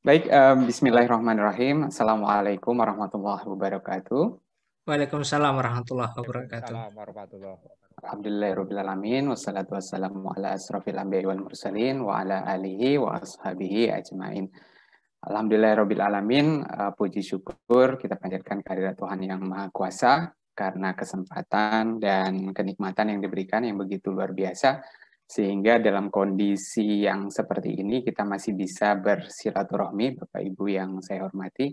Baik, bismillahirrahmanirrahim. Assalamualaikum warahmatullahi wabarakatuh. Waalaikumsalam warahmatullahi wabarakatuh. Waalaikumsalam warahmatullahi wabarakatuh. Alhamdulillahirrahmanirrahim. Wassalatu wassalamu ala asrafil anbiya'i wal mursalin wa ala alihi wa ashabihi ajmain. Alhamdulillahirrahmanirrahim. Puji syukur kita panjatkan kehadirat Tuhan Yang Maha Kuasa karena kesempatan dan kenikmatan yang diberikan yang begitu luar biasa, sehingga dalam kondisi yang seperti ini kita masih bisa bersilaturahmi. Bapak Ibu yang saya hormati,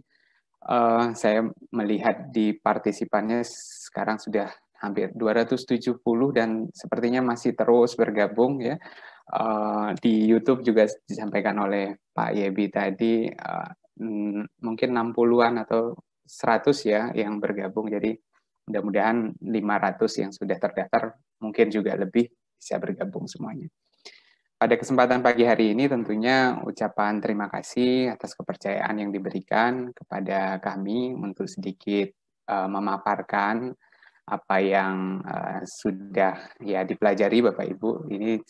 saya melihat di partisipannya sekarang sudah hampir 270 dan sepertinya masih terus bergabung ya. Di YouTube juga disampaikan oleh Pak Yebi tadi, mungkin 60-an atau 100 ya yang bergabung. Jadi mudah-mudahan 500 yang sudah terdaftar, mungkin juga lebih, bisa bergabung semuanya. Pada kesempatan pagi hari ini tentunya ucapan terima kasih atas kepercayaan yang diberikan kepada kami untuk sedikit memaparkan apa yang sudah ya dipelajari Bapak Ibu. Ini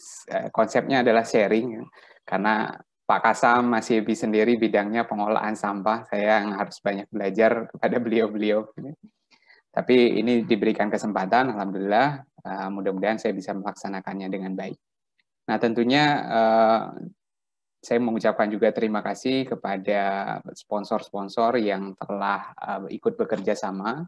konsepnya adalah sharing, karena Pak Kasam masih sendiri bidangnya pengolahan sampah, saya yang harus banyak belajar kepada beliau-beliau. Tapi ini diberikan kesempatan, alhamdulillah, mudah-mudahan saya bisa melaksanakannya dengan baik. Nah, tentunya saya mengucapkan juga terima kasih kepada sponsor-sponsor yang telah ikut bekerja sama.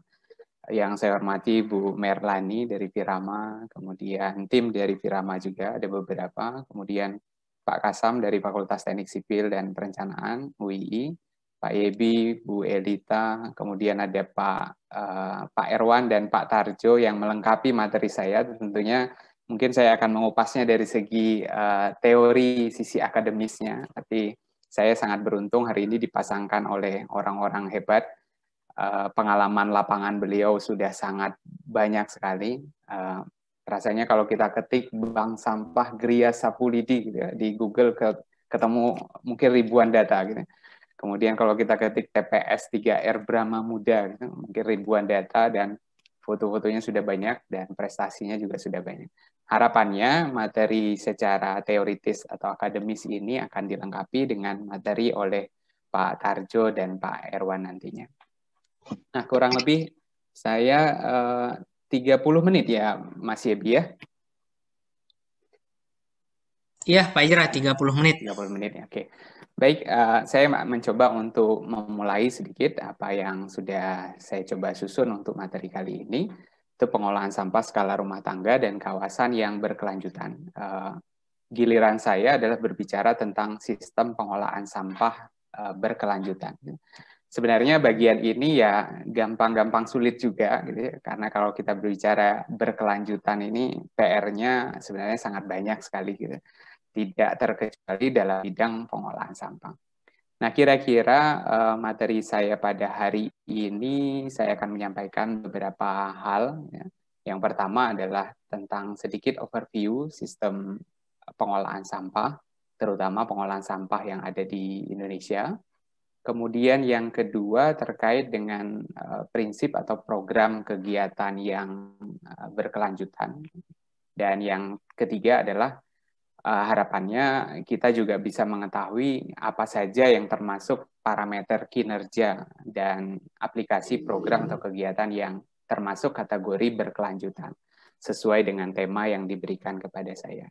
Yang saya hormati Bu Merlani dari Pirama, kemudian tim dari Pirama juga ada beberapa, kemudian Pak Kasam dari Fakultas Teknik Sipil dan Perencanaan UII, Pak Yebi, Bu Elita, kemudian ada Pak Erwan dan Pak Tarjo yang melengkapi materi saya. Tentunya mungkin saya akan mengupasnya dari segi teori sisi akademisnya, tapi saya sangat beruntung hari ini dipasangkan oleh orang-orang hebat. Pengalaman lapangan beliau sudah sangat banyak sekali. Rasanya kalau kita ketik Bank Sampah Gria Sapulidi gitu ya, di Google ketemu mungkin ribuan data gitu. Kemudian kalau kita ketik TPS 3R Brahma Muda gitu, mungkin ribuan data dan foto-fotonya sudah banyak dan prestasinya juga sudah banyak. Harapannya materi secara teoritis atau akademis ini akan dilengkapi dengan materi oleh Pak Tarjo dan Pak Erwan nantinya. Nah, kurang lebih saya 30 menit ya, Mas Yebi ya? Iya, Pak Ira, 30 menit. 30 menit ya, oke. Baik, saya mencoba untuk memulai sedikit apa yang sudah saya coba susun untuk materi kali ini. Itu pengolahan sampah skala rumah tangga dan kawasan yang berkelanjutan. Giliran saya adalah berbicara tentang sistem pengolahan sampah berkelanjutan. Sebenarnya bagian ini ya gampang-gampang sulit juga gitu ya, karena kalau kita berbicara berkelanjutan ini PR-nya sebenarnya sangat banyak sekali gitu. Tidak terkecuali dalam bidang pengolahan sampah. Nah, kira-kira materi saya pada hari ini saya akan menyampaikan beberapa hal ya. Yang pertama adalah tentang sedikit overview sistem pengolahan sampah, terutama pengolahan sampah yang ada di Indonesia. Kemudian yang kedua terkait dengan prinsip atau program kegiatan yang berkelanjutan. Dan yang ketiga adalah harapannya kita juga bisa mengetahui apa saja yang termasuk parameter kinerja dan aplikasi program atau kegiatan yang termasuk kategori berkelanjutan sesuai dengan tema yang diberikan kepada saya.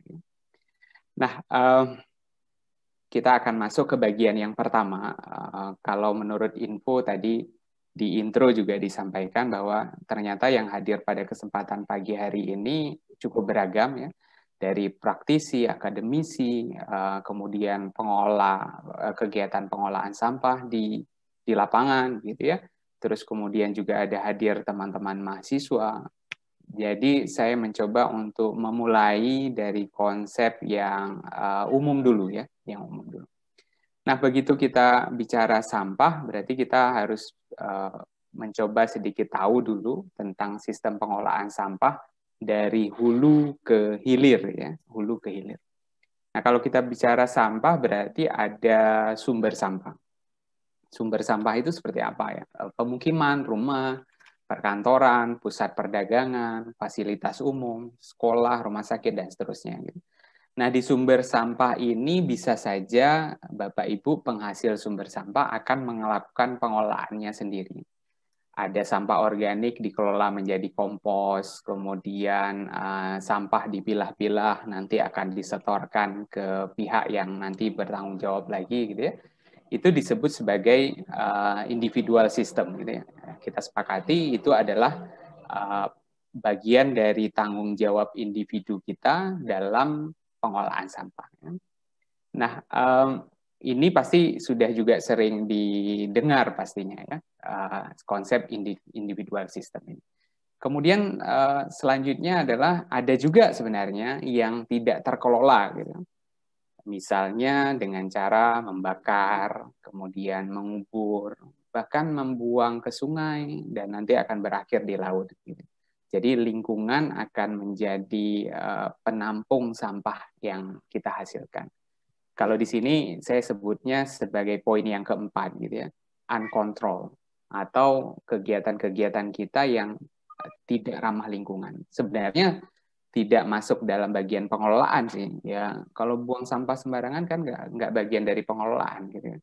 Nah, kita akan masuk ke bagian yang pertama. Kalau menurut info tadi di intro juga disampaikan bahwa ternyata yang hadir pada kesempatan pagi hari ini cukup beragam ya. Dari praktisi, akademisi, kemudian pengolah kegiatan pengolahan sampah di lapangan gitu ya. Terus kemudian juga ada hadir teman-teman mahasiswa. Jadi saya mencoba untuk memulai dari konsep yang umum dulu ya, yang umum dulu. Nah, begitu kita bicara sampah, berarti kita harus mencoba sedikit tahu dulu tentang sistem pengolahan sampah dari hulu ke hilir ya, hulu ke hilir. Nah, kalau kita bicara sampah berarti ada sumber sampah. Sumber sampah itu seperti apa ya? Pemukiman, rumah, perkantoran, pusat perdagangan, fasilitas umum, sekolah, rumah sakit dan seterusnya gitu. Nah, di sumber sampah ini bisa saja Bapak Ibu penghasil sumber sampah akan melakukan pengolahannya sendiri. Ada sampah organik dikelola menjadi kompos, kemudian sampah dipilah-pilah, nanti akan disetorkan ke pihak yang nanti bertanggung jawab lagi, gitu ya. Itu disebut sebagai individual system, gitu ya. Kita sepakati itu adalah bagian dari tanggung jawab individu kita dalam pengolahan sampah. Nah, ini pasti sudah juga sering didengar pastinya ya, konsep individual system ini. Kemudian selanjutnya adalah ada juga sebenarnya yang tidak terkelola gitu. Misalnya dengan cara membakar, kemudian mengubur, bahkan membuang ke sungai dan nanti akan berakhir di laut gitu. Jadi lingkungan akan menjadi penampung sampah yang kita hasilkan. Kalau di sini saya sebutnya sebagai poin yang keempat gitu ya, uncontrolled atau kegiatan-kegiatan kita yang tidak ramah lingkungan. Sebenarnya tidak masuk dalam bagian pengelolaan sih ya. Kalau buang sampah sembarangan kan nggak bagian dari pengelolaan gitu ya.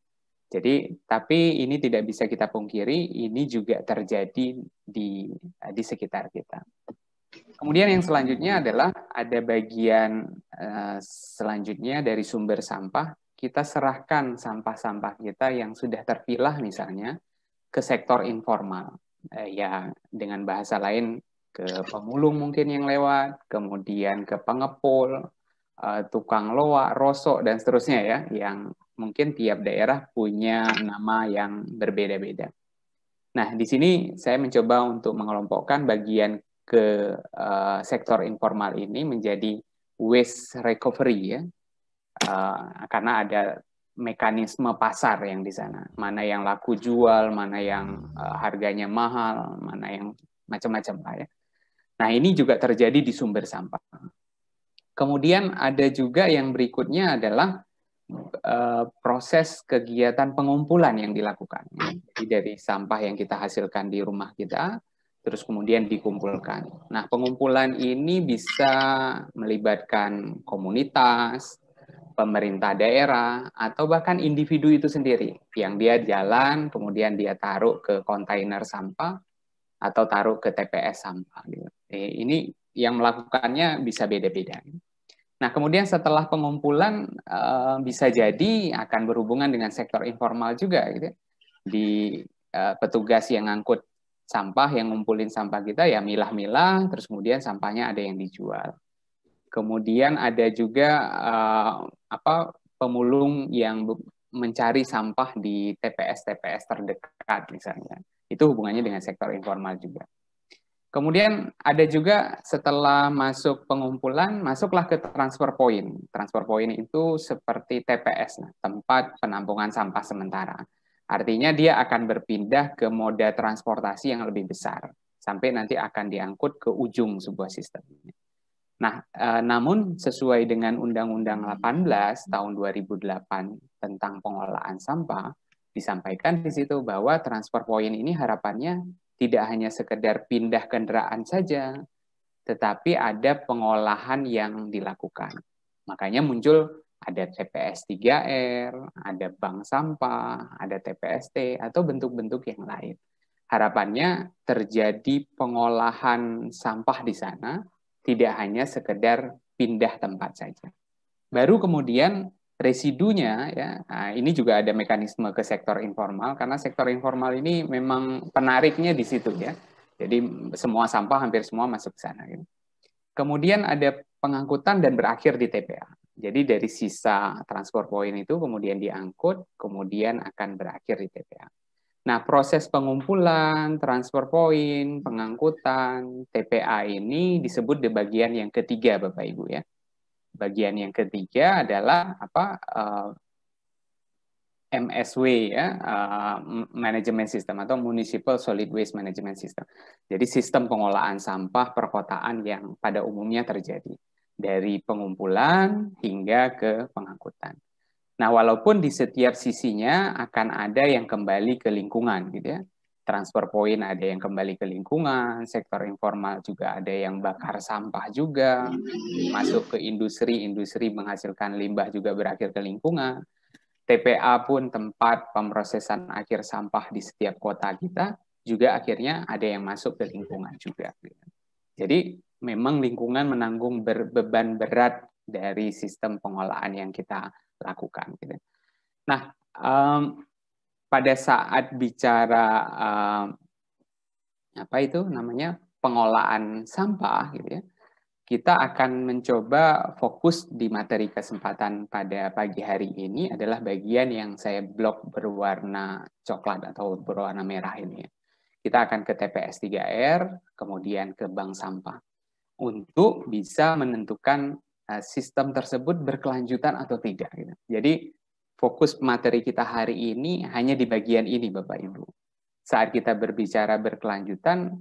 Jadi, tapi ini tidak bisa kita pungkiri, ini juga terjadi di sekitar kita. Kemudian yang selanjutnya adalah ada bagian selanjutnya dari sumber sampah, kita serahkan sampah-sampah kita yang sudah terpilah misalnya ke sektor informal. Ya, dengan bahasa lain ke pemulung mungkin yang lewat, kemudian ke pengepul, tukang loak, rosok, dan seterusnya ya, yang mungkin tiap daerah punya nama yang berbeda-beda. Nah, di sini saya mencoba untuk mengelompokkan bagian ke sektor informal ini menjadi waste recovery ya, karena ada mekanisme pasar yang di sana, mana yang laku jual, mana yang harganya mahal, mana yang macam-macam lah ya. Nah, ini juga terjadi di sumber sampah. Kemudian ada juga yang berikutnya adalah proses kegiatan pengumpulan yang dilakukan. Jadi dari sampah yang kita hasilkan di rumah kita, terus kemudian dikumpulkan. Nah, pengumpulan ini bisa melibatkan komunitas, pemerintah daerah, atau bahkan individu itu sendiri, yang dia jalan, kemudian dia taruh ke kontainer sampah, atau taruh ke TPS sampah. Ini yang melakukannya bisa beda-beda. Nah, kemudian setelah pengumpulan bisa jadi akan berhubungan dengan sektor informal juga gitu. Di petugas yang ngangkut sampah, yang ngumpulin sampah kita ya milah-milah, terus kemudian sampahnya ada yang dijual. Kemudian ada juga pemulung yang mencari sampah di TPS-TPS terdekat misalnya. Itu hubungannya dengan sektor informal juga. Kemudian ada juga setelah masuk pengumpulan, masuklah ke transfer point. Transfer point itu seperti TPS, tempat penampungan sampah sementara. Artinya dia akan berpindah ke moda transportasi yang lebih besar, sampai nanti akan diangkut ke ujung sebuah sistem. Nah, namun sesuai dengan Undang-Undang 18 tahun 2008 tentang pengolahan sampah, disampaikan di situ bahwa transfer point ini harapannya tidak hanya sekedar pindah kendaraan saja, tetapi ada pengolahan yang dilakukan. Makanya muncul ada TPS 3R, ada bank sampah, ada TPST, atau bentuk-bentuk yang lain. Harapannya terjadi pengolahan sampah di sana, tidak hanya sekedar pindah tempat saja. Baru kemudian residunya ya, nah ini juga ada mekanisme ke sektor informal karena sektor informal ini memang penariknya di situ ya. Jadi semua sampah hampir semua masuk ke sana gitu. Kemudian ada pengangkutan dan berakhir di TPA. Jadi dari sisa transport point itu kemudian diangkut, kemudian akan berakhir di TPA. Nah, proses pengumpulan, transfer point, pengangkutan, TPA ini disebut di bagian yang ketiga Bapak Ibu ya. Bagian yang ketiga adalah MSW ya, Management System atau Municipal Solid Waste Management System. Jadi sistem pengolahan sampah perkotaan yang pada umumnya terjadi dari pengumpulan hingga ke pengangkutan. Nah, walaupun di setiap sisinya akan ada yang kembali ke lingkungan gitu ya. transfer point ada yang kembali ke lingkungan, sektor informal juga ada yang bakar sampah juga, masuk ke industri menghasilkan limbah juga berakhir ke lingkungan. TPA pun tempat pemrosesan akhir sampah di setiap kota kita juga akhirnya ada yang masuk ke lingkungan juga. Jadi memang lingkungan menanggung beban berat dari sistem pengolahan yang kita lakukan. Nah, pada saat bicara apa itu namanya pengolahan sampah, gitu ya, kita akan mencoba fokus di materi kesempatan pada pagi hari ini adalah bagian yang saya blok berwarna coklat atau berwarna merah ini. Kita akan ke TPS 3R, kemudian ke bank sampah untuk bisa menentukan sistem tersebut berkelanjutan atau tidak. Gitu. Jadi fokus materi kita hari ini hanya di bagian ini, Bapak Ibu. Saat kita berbicara berkelanjutan,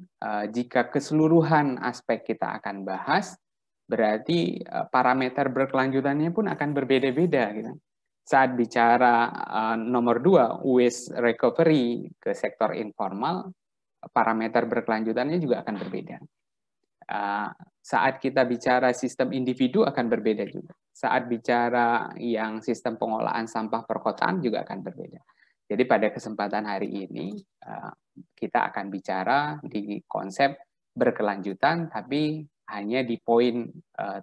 jika keseluruhan aspek kita akan bahas, berarti parameter berkelanjutannya pun akan berbeda-beda. Gitu. Saat bicara nomor 2, waste recovery ke sektor informal, parameter berkelanjutannya juga akan berbeda. Saat kita bicara sistem individu akan berbeda juga. Saat bicara yang sistem pengolahan sampah perkotaan juga akan berbeda. Jadi pada kesempatan hari ini kita akan bicara di konsep berkelanjutan tapi hanya di poin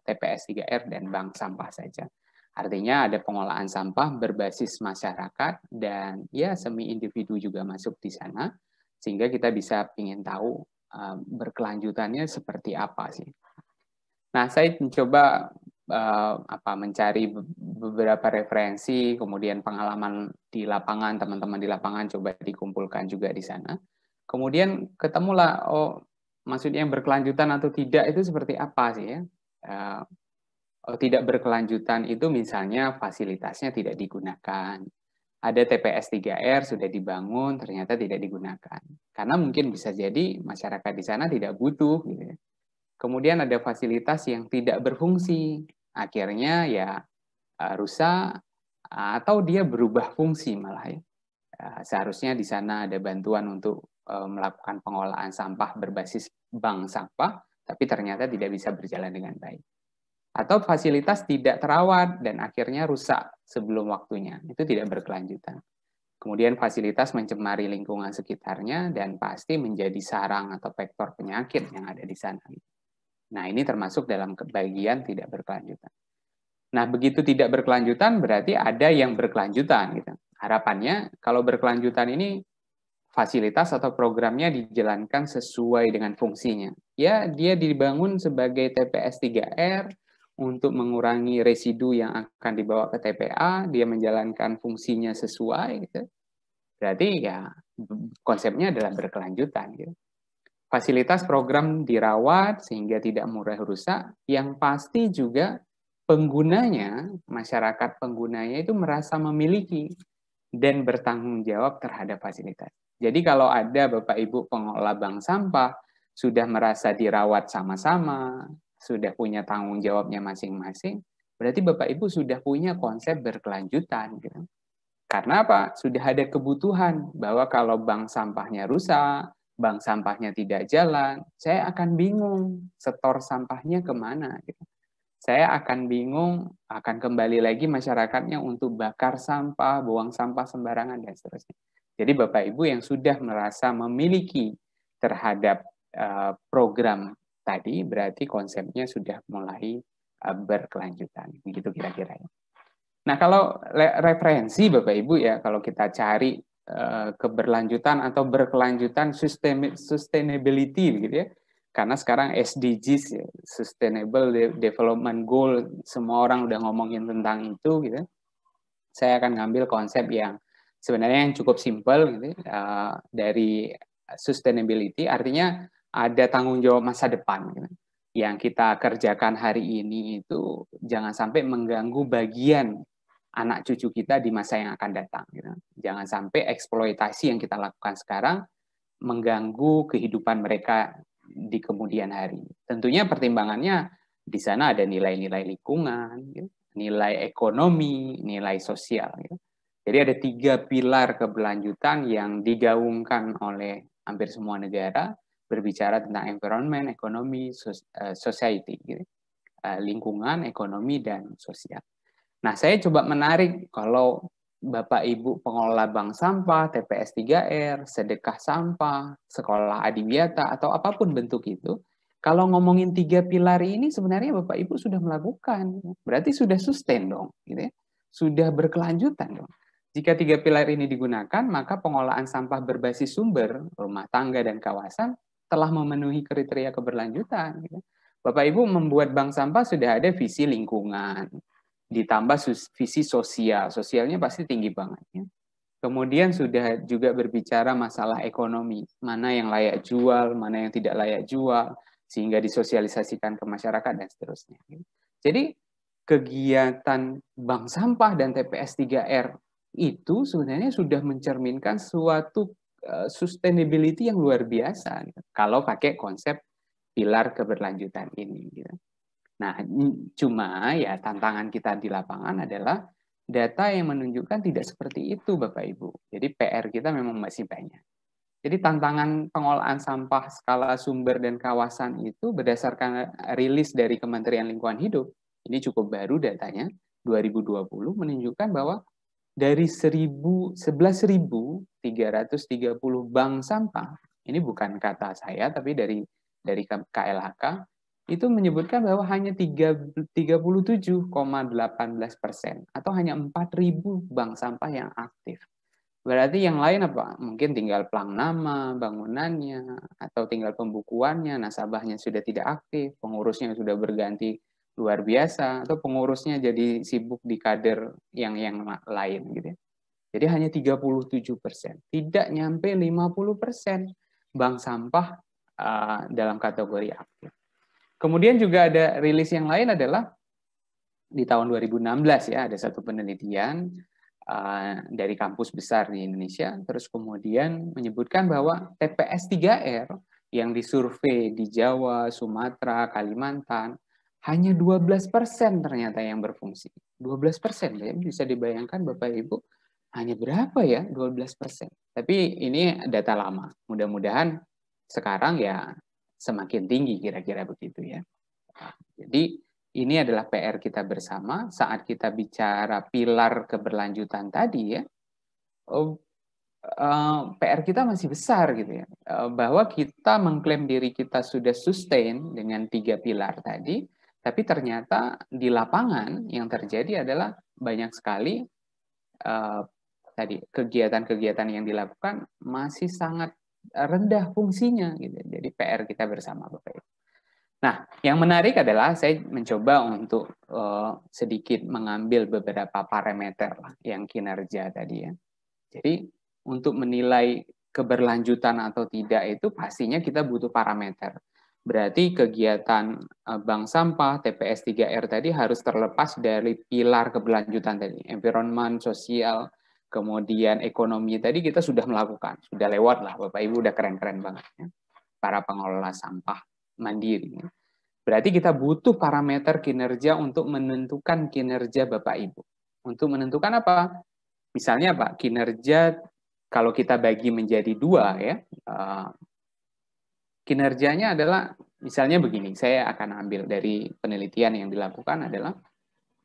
TPS 3R dan bank sampah saja. Artinya ada pengolahan sampah berbasis masyarakat dan ya semi individu juga masuk di sana sehingga kita bisa ingin tahu berkelanjutannya seperti apa sih. Nah, saya mencoba mencari beberapa referensi, kemudian pengalaman di lapangan, teman-teman di lapangan coba dikumpulkan juga di sana. Kemudian ketemulah, maksudnya yang berkelanjutan atau tidak itu seperti apa sih ya? Tidak berkelanjutan itu misalnya fasilitasnya tidak digunakan. Ada TPS 3R sudah dibangun, ternyata tidak digunakan. Karena mungkin bisa jadi masyarakat di sana tidak butuh, gitu ya. Kemudian ada fasilitas yang tidak berfungsi, akhirnya ya rusak atau dia berubah fungsi malah ya. Seharusnya di sana ada bantuan untuk melakukan pengolahan sampah berbasis bank sampah, tapi ternyata tidak bisa berjalan dengan baik. Atau fasilitas tidak terawat dan akhirnya rusak sebelum waktunya, itu tidak berkelanjutan. Kemudian fasilitas mencemari lingkungan sekitarnya dan pasti menjadi sarang atau vektor penyakit yang ada di sana. Nah, ini termasuk dalam bagian tidak berkelanjutan. Nah, begitu tidak berkelanjutan berarti ada yang berkelanjutan. Gitu. Harapannya kalau berkelanjutan ini fasilitas atau programnya dijalankan sesuai dengan fungsinya. Ya, dia dibangun sebagai TPS 3R untuk mengurangi residu yang akan dibawa ke TPA, dia menjalankan fungsinya sesuai. Gitu. Berarti ya konsepnya adalah berkelanjutan. Gitu. Fasilitas program dirawat sehingga tidak mudah rusak, yang pasti juga penggunanya, masyarakat penggunanya itu merasa memiliki dan bertanggung jawab terhadap fasilitas. Jadi kalau ada Bapak Ibu pengelola bank sampah, sudah merasa dirawat sama-sama, sudah punya tanggung jawabnya masing-masing, berarti Bapak Ibu sudah punya konsep berkelanjutan. Gitu. Karena apa? Sudah ada kebutuhan bahwa kalau bank sampahnya rusak, bank sampahnya tidak jalan, saya akan bingung setor sampahnya kemana. Gitu. Saya akan bingung, akan kembali lagi masyarakatnya untuk bakar sampah, buang sampah sembarangan, dan seterusnya. Jadi Bapak Ibu yang sudah merasa memiliki terhadap program tadi, berarti konsepnya sudah mulai berkelanjutan. Begitu kira-kira. Nah, kalau referensi Bapak Ibu ya, kalau kita cari keberlanjutan atau berkelanjutan sustainability gitu ya. Karena sekarang SDGs ya, Sustainable Development Goal, semua orang udah ngomongin tentang itu gitu. Saya akan ngambil konsep yang sebenarnya yang cukup simpel gitu dari sustainability, artinya ada tanggung jawab masa depan gitu. Yang kita kerjakan hari ini itu jangan sampai mengganggu bagian anak cucu kita di masa yang akan datang. Gitu. Jangan sampai eksploitasi yang kita lakukan sekarang mengganggu kehidupan mereka di kemudian hari. Tentunya pertimbangannya di sana ada nilai-nilai lingkungan, gitu, nilai ekonomi, nilai sosial. Gitu. Jadi ada 3 pilar keberlanjutan yang digaungkan oleh hampir semua negara berbicara tentang environment, ekonomi, society, gitu. Lingkungan, ekonomi, dan sosial. Nah, saya coba menarik kalau Bapak Ibu pengelola bank sampah, TPS 3R, sedekah sampah, sekolah adiwiyata, atau apapun bentuk itu, kalau ngomongin 3 pilar ini sebenarnya Bapak Ibu sudah melakukan, berarti sudah sustain dong, gitu ya. Sudah berkelanjutan dong. Jika 3 pilar ini digunakan, maka pengelolaan sampah berbasis sumber, rumah tangga dan kawasan telah memenuhi kriteria keberlanjutan. Gitu. Bapak Ibu membuat bank sampah sudah ada visi lingkungan, ditambah visi sosial. Sosialnya pasti tinggi banget. Ya. Kemudian sudah juga berbicara masalah ekonomi, mana yang layak jual, mana yang tidak layak jual, sehingga disosialisasikan ke masyarakat dan seterusnya. Jadi kegiatan bank sampah dan TPS 3R itu sebenarnya sudah mencerminkan suatu sustainability yang luar biasa kalau pakai konsep pilar keberlanjutan ini. Nah, cuma ya tantangan kita di lapangan adalah data yang menunjukkan tidak seperti itu, Bapak Ibu. Jadi PR kita memang masih banyak. Jadi tantangan pengelolaan sampah skala sumber dan kawasan itu berdasarkan rilis dari Kementerian Lingkungan Hidup, ini cukup baru datanya, 2020 menunjukkan bahwa dari 11.330 bank sampah, ini bukan kata saya, tapi dari KLHK, itu menyebutkan bahwa hanya 37,18% atau hanya 4.000 bank sampah yang aktif. Berarti yang lain apa? Mungkin tinggal plang nama, bangunannya, atau tinggal pembukuannya, nasabahnya sudah tidak aktif, pengurusnya sudah berganti luar biasa, atau pengurusnya jadi sibuk di kader yang lain gitu ya. Jadi hanya 37%, tidak nyampe 50% bank sampah dalam kategori aktif. Kemudian juga ada rilis yang lain adalah di tahun 2016 ya, ada satu penelitian dari kampus besar di Indonesia, terus kemudian menyebutkan bahwa TPS 3R yang disurvei di Jawa, Sumatera, Kalimantan, hanya 12% ternyata yang berfungsi. 12%, ya, bisa dibayangkan Bapak Ibu, hanya berapa ya 12%. Tapi ini data lama, mudah-mudahan sekarang ya semakin tinggi kira-kira begitu ya. Jadi ini adalah PR kita bersama saat kita bicara pilar keberlanjutan tadi ya. PR kita masih besar gitu ya. Bahwa kita mengklaim diri kita sudah sustain dengan 3 pilar tadi, tapi ternyata di lapangan yang terjadi adalah banyak sekali tadi kegiatan-kegiatan yang dilakukan masih sangat rendah fungsinya gitu. Jadi PR kita bersama Bapak Ibu. Nah, yang menarik adalah saya mencoba untuk sedikit mengambil beberapa parameter lah yang kinerja tadi ya. Jadi untuk menilai keberlanjutan atau tidak itu pastinya kita butuh parameter. Berarti kegiatan bank sampah, TPS 3R tadi harus terlepas dari pilar keberlanjutan tadi, environment, sosial, kemudian ekonomi tadi kita sudah melakukan, sudah lewat lah Bapak Ibu, udah keren-keren banget ya. Para pengelola sampah mandiri. Berarti kita butuh parameter kinerja untuk menentukan kinerja Bapak Ibu. Untuk menentukan apa? Misalnya Pak, kinerja kalau kita bagi menjadi 2 ya, kinerjanya adalah misalnya begini, saya akan ambil dari penelitian yang dilakukan adalah,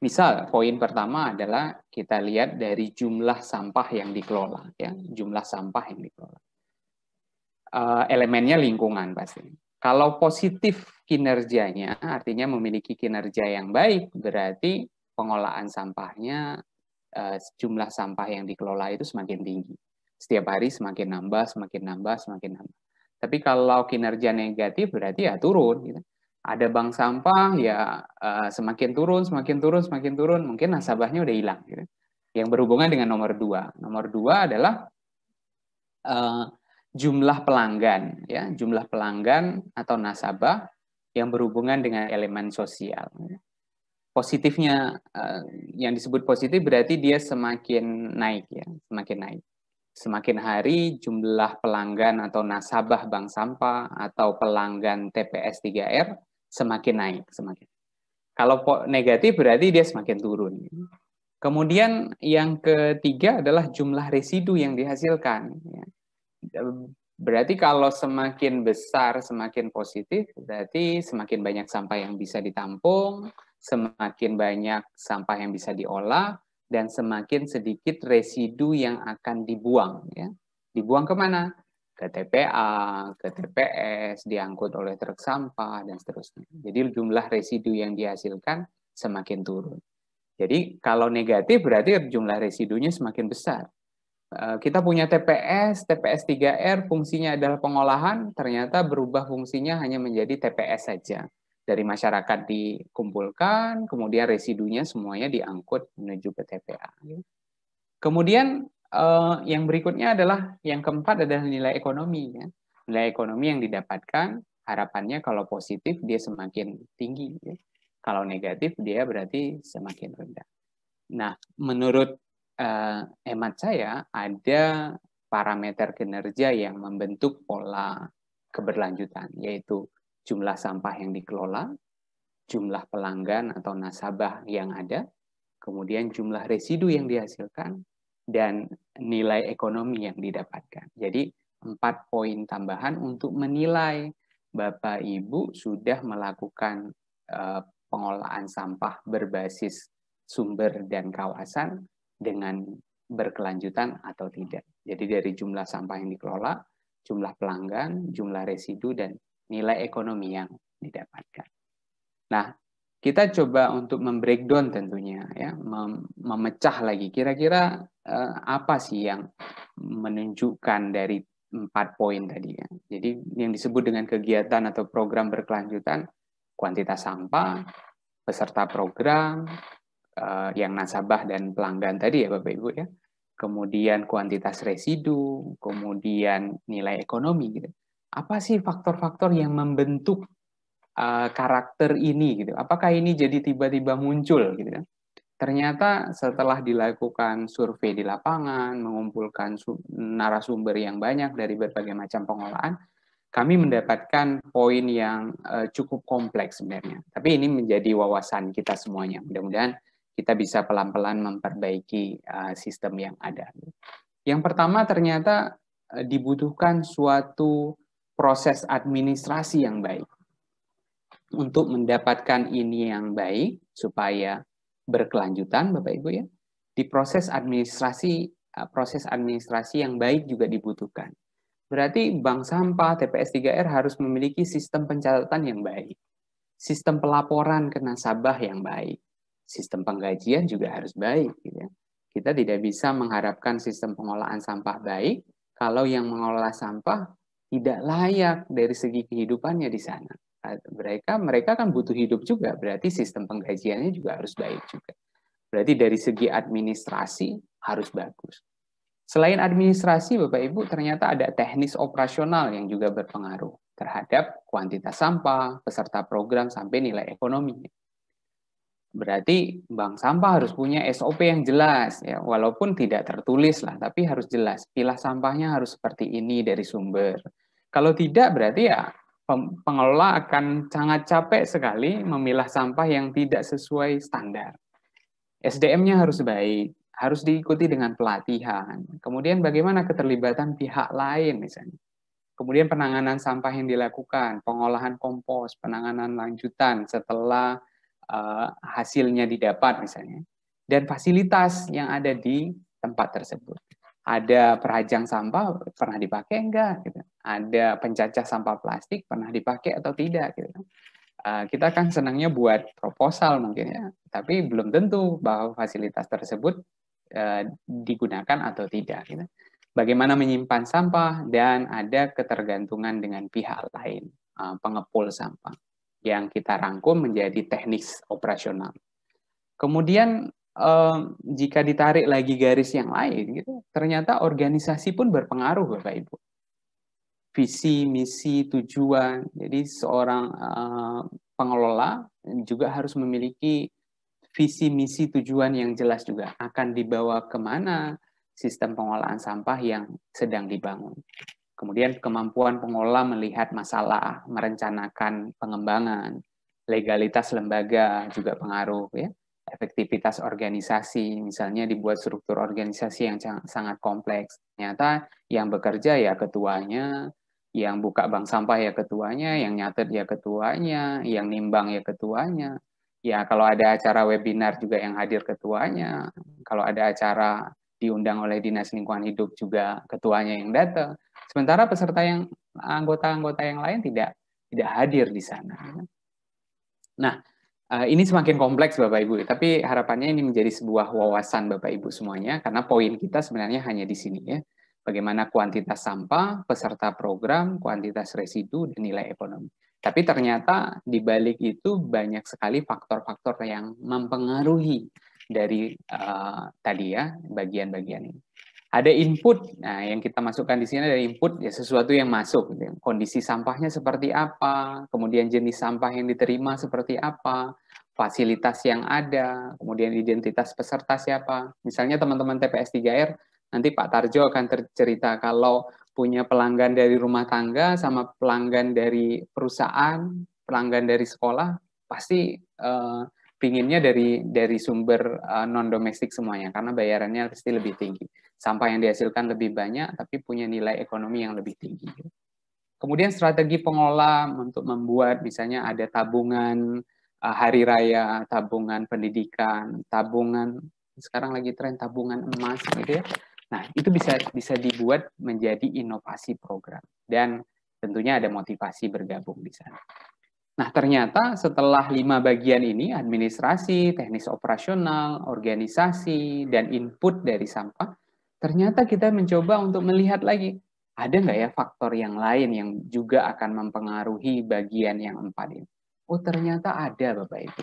misal poin pertama adalah kita lihat dari jumlah sampah yang dikelola, ya, jumlah sampah yang dikelola. Elemennya lingkungan pasti. Kalau positif kinerjanya, artinya memiliki kinerja yang baik, berarti pengelolaan sampahnya, jumlah sampah yang dikelola itu semakin tinggi. Setiap hari semakin nambah, semakin nambah, semakin nambah. Tapi kalau kinerja negatif berarti ya turun. Gitu. Ada bank sampah ya semakin turun, semakin turun, semakin turun. Mungkin nasabahnya udah hilang. Gitu. Yang berhubungan dengan nomor 2. Nomor 2 adalah jumlah pelanggan, ya, jumlah pelanggan atau nasabah yang berhubungan dengan elemen sosial. Positifnya yang disebut positif berarti dia semakin naik, ya, semakin naik. Semakin hari jumlah pelanggan atau nasabah bank sampah atau pelanggan TPS 3R semakin naik, semakin. Kalau negatif berarti dia semakin turun. Kemudian yang ketiga adalah jumlah residu yang dihasilkan. Berarti kalau semakin besar, semakin positif, berarti semakin banyak sampah yang bisa ditampung, semakin banyak sampah yang bisa diolah, dan semakin sedikit residu yang akan dibuang. Ya. Dibuang kemana? Ke TPA, ke TPS, diangkut oleh truk sampah, dan seterusnya. Jadi jumlah residu yang dihasilkan semakin turun. Jadi kalau negatif berarti jumlah residunya semakin besar. Kita punya TPS 3R fungsinya adalah pengolahan, ternyata berubah fungsinya hanya menjadi TPS saja. Dari masyarakat dikumpulkan, kemudian residunya semuanya diangkut menuju ke TPA. Kemudian yang berikutnya adalah, yang keempat adalah nilai ekonomi. Ya. Nilai ekonomi yang didapatkan, harapannya kalau positif dia semakin tinggi. Ya. Kalau negatif dia berarti semakin rendah. Nah, menurut hemat saya ada parameter kinerja yang membentuk pola keberlanjutan, yaitu jumlah sampah yang dikelola, jumlah pelanggan atau nasabah yang ada, kemudian jumlah residu yang dihasilkan, dan nilai ekonomi yang didapatkan. Jadi 4 poin tambahan untuk menilai Bapak Ibu sudah melakukan pengolahan sampah berbasis sumber dan kawasan dengan berkelanjutan atau tidak. Jadi dari jumlah sampah yang dikelola, jumlah pelanggan, jumlah residu, dan nilai ekonomi yang didapatkan. Nah, kita coba untuk membreakdown tentunya, ya, memecah lagi. Kira-kira apa sih yang menunjukkan dari 4 poin tadi, ya. Jadi yang disebut dengan kegiatan atau program berkelanjutan, kuantitas sampah, peserta program, yang nasabah dan pelanggan tadi ya Bapak Ibu ya. Kemudian kuantitas residu, kemudian nilai ekonomi gitu. Apa sih faktor-faktor yang membentuk karakter ini gitu? Apakah ini jadi tiba-tiba muncul gitu kan? Ternyata setelah dilakukan survei di lapangan, mengumpulkan narasumber yang banyak dari berbagai macam pengolahan, kami mendapatkan poin yang cukup kompleks sebenarnya. Tapi ini menjadi wawasan kita semuanya. Mudah-mudahan kita bisa pelan-pelan memperbaiki sistem yang ada. Yang pertama ternyata dibutuhkan suatu proses administrasi yang baik. Untuk mendapatkan ini yang baik, supaya berkelanjutan Bapak Ibu ya, di proses administrasi yang baik juga dibutuhkan. Berarti bank sampah, TPS 3R harus memiliki sistem pencatatan yang baik, sistem pelaporan ke nasabah yang baik, sistem penggajian juga harus baik. Gitu ya. Kita tidak bisa mengharapkan sistem pengolahan sampah baik kalau yang mengolah sampah tidak layak dari segi kehidupannya di sana. Mereka kan butuh hidup juga, berarti sistem penggajiannya juga harus baik juga. Berarti dari segi administrasi harus bagus. Selain administrasi, Bapak Ibu, ternyata ada teknis operasional yang juga berpengaruh terhadap kuantitas sampah, peserta program, sampai nilai ekonomi. Berarti bank sampah harus punya SOP yang jelas, ya, walaupun tidak tertulis lah, tapi harus jelas. Pilah sampahnya harus seperti ini dari sumber. Kalau tidak, berarti ya pengelola akan sangat capek sekali memilah sampah yang tidak sesuai standar. SDM-nya harus baik, harus diikuti dengan pelatihan. Kemudian bagaimana keterlibatan pihak lain misalnya. Kemudian penanganan sampah yang dilakukan, pengolahan kompos, penanganan lanjutan setelah hasilnya didapat misalnya. Dan fasilitas yang ada di tempat tersebut. Ada perajang sampah pernah dipakai enggak? Gitu. Ada pencacah sampah plastik pernah dipakai atau tidak? Gitu. Kita kan senangnya buat proposal mungkin ya, tapi belum tentu bahwa fasilitas tersebut digunakan atau tidak. Gitu. Bagaimana menyimpan sampah dan ada ketergantungan dengan pihak lain, pengepul sampah yang kita rangkum menjadi teknis operasional. Kemudian jika ditarik lagi garis yang lain, gitu, ternyata organisasi pun berpengaruh, Bapak Ibu. Visi, misi, tujuan. Jadi seorang pengelola juga harus memiliki visi, misi, tujuan yang jelas juga. Akan dibawa kemana sistem pengolahan sampah yang sedang dibangun. Kemudian kemampuan pengelola melihat masalah, merencanakan pengembangan, legalitas lembaga juga pengaruh ya. efektivitas organisasi, misalnya dibuat struktur organisasi yang sangat kompleks. Ternyata yang bekerja ya ketuanya, yang buka bank sampah ya ketuanya, yang nyatet ya ketuanya, yang nimbang ya ketuanya. Ya kalau ada acara webinar juga yang hadir ketuanya, kalau ada acara diundang oleh Dinas Lingkungan Hidup juga ketuanya yang datang. Sementara peserta yang anggota-anggota yang lain tidak hadir di sana. Nah, ini semakin kompleks Bapak Ibu, tapi harapannya ini menjadi sebuah wawasan Bapak Ibu semuanya, karena poin kita sebenarnya hanya di sini ya. Bagaimana kuantitas sampah, peserta program, kuantitas residu, dan nilai ekonomi. Tapi ternyata di balik itu banyak sekali faktor-faktor yang mempengaruhi dari tadi ya bagian-bagian ini. Ada input, nah yang kita masukkan di sini ada input ya sesuatu yang masuk, gitu. Kondisi sampahnya seperti apa, kemudian jenis sampah yang diterima seperti apa, fasilitas yang ada, kemudian identitas peserta siapa. Misalnya teman-teman TPS 3R, nanti Pak Tarjo akan cerita kalau punya pelanggan dari rumah tangga sama pelanggan dari perusahaan, pelanggan dari sekolah, pasti pinginnya dari sumber non domestik semuanya karena bayarannya pasti lebih tinggi. Sampah yang dihasilkan lebih banyak tapi punya nilai ekonomi yang lebih tinggi. Kemudian strategi pengelola untuk membuat misalnya ada tabungan hari raya, tabungan pendidikan, tabungan sekarang lagi tren tabungan emas gitu ya. Nah, itu bisa dibuat menjadi inovasi program dan tentunya ada motivasi bergabung di sana. Nah, ternyata setelah 5 bagian ini, administrasi, teknis operasional, organisasi, dan input dari sampah, ternyata kita mencoba untuk melihat lagi, ada nggak ya faktor yang lain yang juga akan mempengaruhi bagian yang 4 ini? Oh, ternyata ada Bapak Ibu.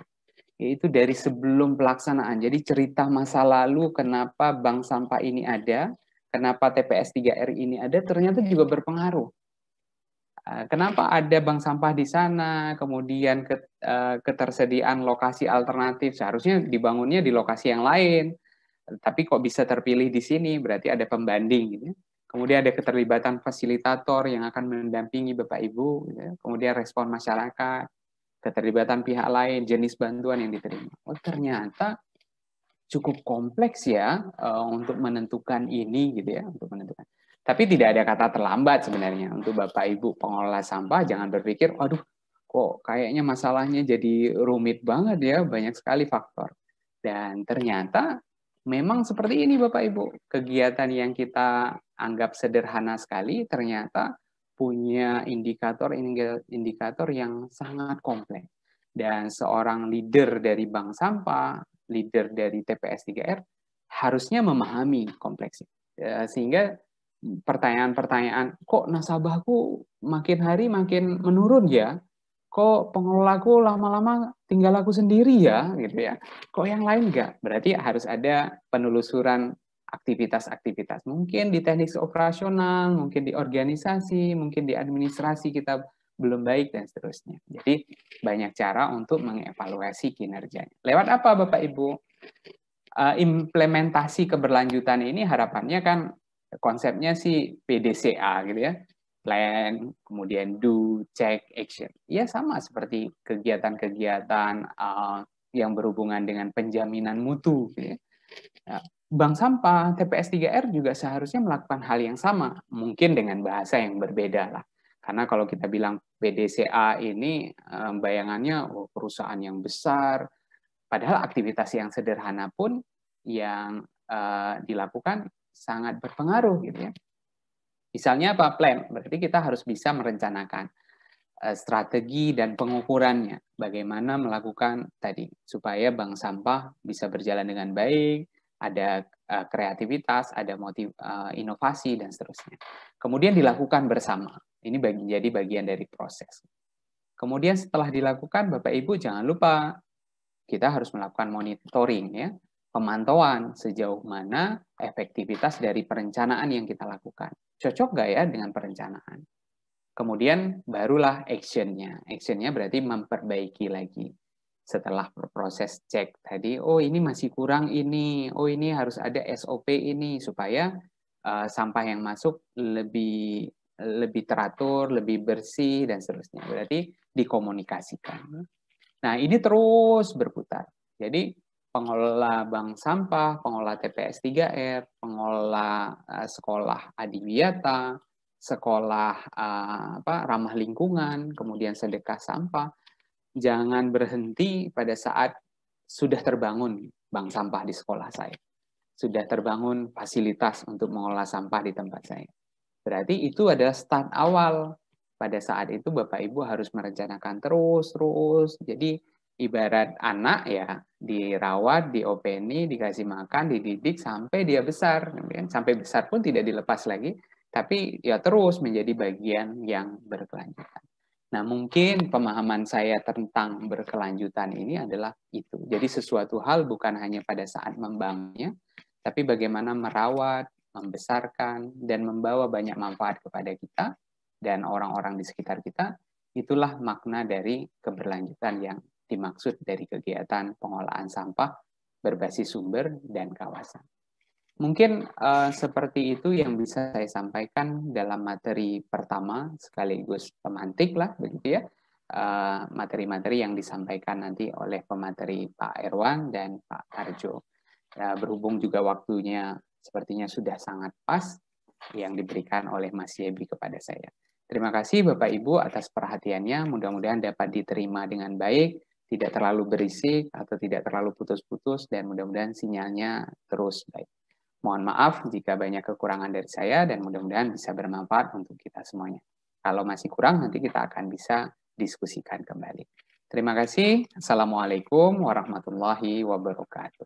Yaitu dari sebelum pelaksanaan. Jadi cerita masa lalu kenapa bank sampah ini ada, kenapa TPS 3R ini ada, ternyata juga berpengaruh. Kenapa ada bank sampah di sana, kemudian ketersediaan lokasi alternatif, seharusnya dibangunnya di lokasi yang lain, tapi kok bisa terpilih di sini, berarti ada pembanding. Gitu ya. Kemudian ada keterlibatan fasilitator yang akan mendampingi Bapak Ibu, gitu ya. Kemudian respon masyarakat, keterlibatan pihak lain, jenis bantuan yang diterima. Oh ternyata cukup kompleks ya untuk menentukan ini gitu ya, untuk menentukan. Tapi tidak ada kata terlambat sebenarnya untuk Bapak Ibu pengelola sampah, jangan berpikir, aduh kok kayaknya masalahnya jadi rumit banget ya, banyak sekali faktor. Dan ternyata memang seperti ini Bapak Ibu, kegiatan yang kita anggap sederhana sekali ternyata punya indikator yang sangat kompleks. Dan seorang leader dari bank sampah, leader dari TPS 3R harusnya memahami kompleksitas. Sehingga pertanyaan-pertanyaan, kok nasabahku makin hari makin menurun ya? Kok pengelolaku lama-lama tinggal aku sendiri ya? Gitu ya. Kok yang lain enggak? Berarti harus ada penelusuran aktivitas-aktivitas. Mungkin di teknik operasional, mungkin di organisasi, mungkin di administrasi kita belum baik dan seterusnya. Jadi banyak cara untuk mengevaluasi kinerjanya. Lewat apa Bapak Ibu? Implementasi keberlanjutan ini harapannya kan konsepnya sih PDCA gitu ya. Plan, kemudian do, check, action. Ya sama seperti kegiatan-kegiatan yang berhubungan dengan penjaminan mutu. Gitu ya. Nah, bank sampah, TPS 3R juga seharusnya melakukan hal yang sama. Mungkin dengan bahasa yang berbeda lah. Karena kalau kita bilang PDCA ini bayangannya perusahaan yang besar, padahal aktivitas yang sederhana pun yang dilakukan sangat berpengaruh gitu ya. Misalnya apa? Plan. Berarti kita harus bisa merencanakan strategi dan pengukurannya. Bagaimana melakukan tadi supaya bank sampah bisa berjalan dengan baik, ada kreativitas, ada inovasi dan seterusnya. Kemudian dilakukan bersama. Ini jadi bagian dari proses. Kemudian setelah dilakukan, Bapak Ibu jangan lupa kita harus melakukan monitoring ya, pemantauan sejauh mana efektivitas dari perencanaan yang kita lakukan. Cocok nggak ya dengan perencanaan? Kemudian barulah actionnya. Actionnya berarti memperbaiki lagi. Setelah proses cek tadi, oh ini masih kurang ini, oh ini harus ada SOP ini supaya sampah yang masuk lebih teratur, lebih bersih dan seterusnya. Berarti dikomunikasikan. Nah, ini terus berputar. Jadi pengelola bank sampah, pengelola TPS 3R, pengelola sekolah adiwiyata, sekolah ramah lingkungan, kemudian sedekah sampah. Jangan berhenti pada saat sudah terbangun bank sampah di sekolah saya. Sudah terbangun fasilitas untuk mengelola sampah di tempat saya. Berarti itu adalah start awal. Pada saat itu Bapak Ibu harus merencanakan terus. Jadi ibarat anak ya, dirawat, diopeni, dikasih makan, dididik sampai dia besar. Sampai besar pun tidak dilepas lagi, tapi ya terus menjadi bagian yang berkelanjutan. Nah, mungkin pemahaman saya tentang berkelanjutan ini adalah itu. Jadi sesuatu hal bukan hanya pada saat membangunnya, tapi bagaimana merawat, membesarkan, dan membawa banyak manfaat kepada kita dan orang-orang di sekitar kita. Itulah makna dari keberlanjutan yang dimaksud dari kegiatan pengolahan sampah berbasis sumber dan kawasan. Mungkin seperti itu yang bisa saya sampaikan dalam materi pertama, sekaligus pemantik lah, begitu ya, materi-materi yang disampaikan nanti oleh pemateri Pak Erwan dan Pak Arjo. Berhubung juga waktunya sepertinya sudah sangat pas yang diberikan oleh Mas Yebi kepada saya. Terima kasih Bapak Ibu atas perhatiannya, mudah-mudahan dapat diterima dengan baik, tidak terlalu berisik atau tidak terlalu putus-putus, dan mudah-mudahan sinyalnya terus baik. Mohon maaf jika banyak kekurangan dari saya dan mudah-mudahan bisa bermanfaat untuk kita semuanya. Kalau masih kurang nanti kita akan bisa diskusikan kembali. Terima kasih. Assalamualaikum warahmatullahi wabarakatuh.